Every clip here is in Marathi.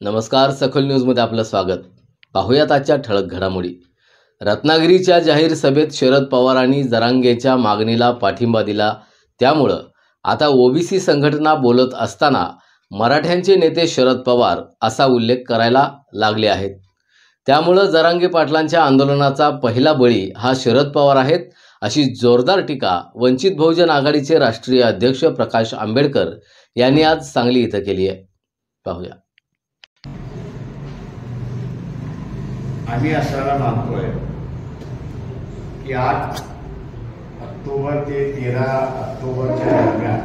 नमस्कार, सखोल न्यूजमध्ये आपलं स्वागत. पाहुयात आजच्या ठळक घडामोडी. रत्नागिरीच्या जाहीर सभेत शरद पवारांनी जरांगेच्या मागणीला पाठिंबा दिला. त्यामुळं आता ओबीसी संघटना बोलत असताना मराठ्यांचे नेते शरद पवार असा उल्लेख करायला लागले आहेत. त्यामुळं जरांगे पाटलांच्या आंदोलनाचा पहिला बळी हा शरद पवार आहेत, अशी जोरदार टीका वंचित बहुजन आघाडीचे राष्ट्रीय अध्यक्ष प्रकाश आंबेडकर यांनी आज सांगली इथं केली आहे. पाहूया. आम्ही असायला मानतोय की 8 ऑक्टोबर ते 13 ऑक्टोबरच्या दरम्यान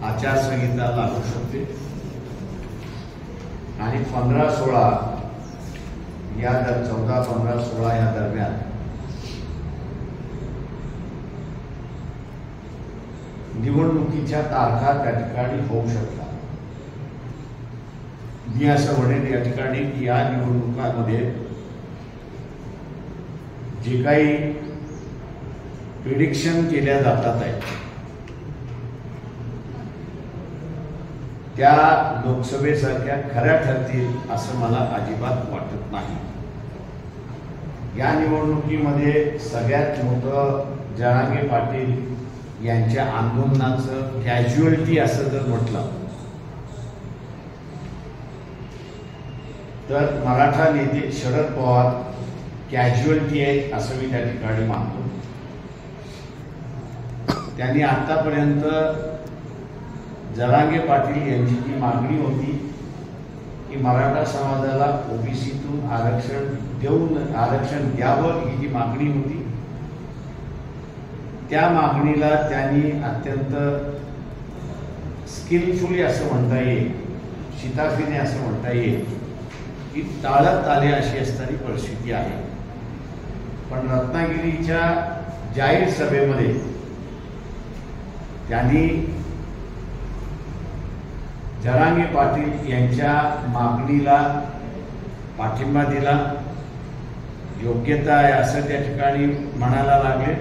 आचारसंहिता लागू शकते आणि 15-16 या 14-15-16 या दरम्यान निवडणुकीच्या तारखा त्या ठिकाणी होऊ शकतात. मी असं म्हणेन या ठिकाणी की या निवडणुकांमध्ये जे काही प्रिडिक्शन केल्या जातात आहेत त्या लोकसभेसारख्या खऱ्या ठरतील असं मला अजिबात वाटत नाही. या निवडणुकीमध्ये सगळ्यात मोठं जरांगे पाटील यांच्या आंदोलनाचं कॅज्युअलिटी असं जर म्हटलं तर मराठा नेते शरद पवार कॅज्युअलिटी आहे असं मी त्या ठिकाणी मानतो. त्यांनी आतापर्यंत जरांगे पाटील यांची जी मागणी होती की मराठा समाजाला ओबीसीतून आरक्षण द्यावं ही जी मागणी होती त्या मागणीला त्यांनी अत्यंत स्किलफुली असं म्हणता येईल, शिताफीने असं म्हणता येईल की टाळत आले अशी असणारी परिस्थिती आहे. पण रत्नागिरीच्या जाहीर सभेमध्ये त्यांनी जरांगे पाटील यांच्या मागणीला पाठिंबा दिला, योग्यता आहे असं त्या ठिकाणी म्हणायला लागले.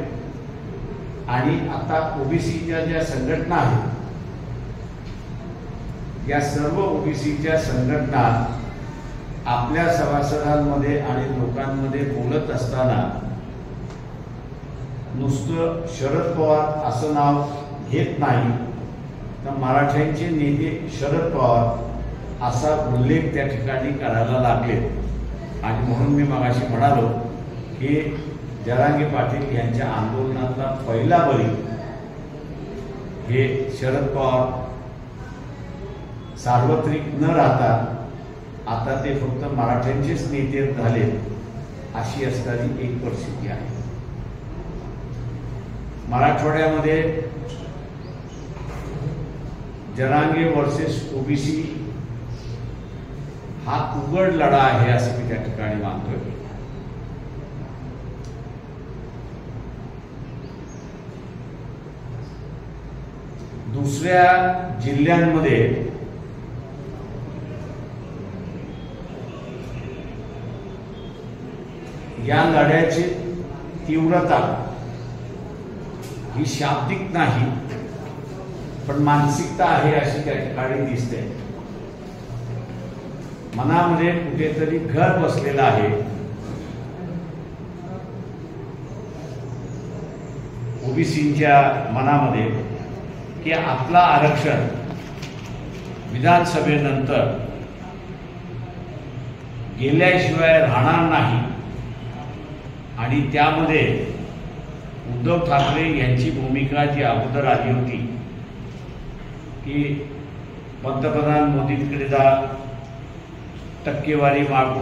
आणि आता ओबीसीच्या ज्या संघटना आहेत या सर्व ओबीसीच्या संघटना आपल्या सभासदांमध्ये आणि लोकांमध्ये बोलत असताना नुसतं शरद पवार असं नाव घेत नाही तर मराठ्यांचे नेते शरद पवार असा उल्लेख त्या ठिकाणी करायला लागले. आणि म्हणून मी मगाशी म्हणालो की जरांगे पाटील यांच्या आंदोलनातला पहिला बळी हे शरद पवार सार्वत्रिक न राहता आता ते फक्त मराठ्यांचेच नेते झाले अशी असणारी एक परिस्थिती आहे. मराठवाड्यामध्ये जरांगे वर्सेस ओबीसी हा उघड लढा आहे असं मी त्या ठिकाणी मानतोय. दुसऱ्या जिल्ह्यांमध्ये या लढ्याची तीव्रता ही शाब्दिक नाही पण मानसिकता आहे अशी त्या ठिकाणी दिसते. मनामध्ये कुठेतरी घर बसलेलं आहे. ओबीसीच्या मनामध्ये की आपला आरक्षण विधानसभेनंतर गेल्याशिवाय राहणार नाही. आणि त्यामध्ये उद्धव ठाकरे यांची भूमिका जी अगोदर आली होती की पंतप्रधान मोदींकडे जा, टक्केवारी मागू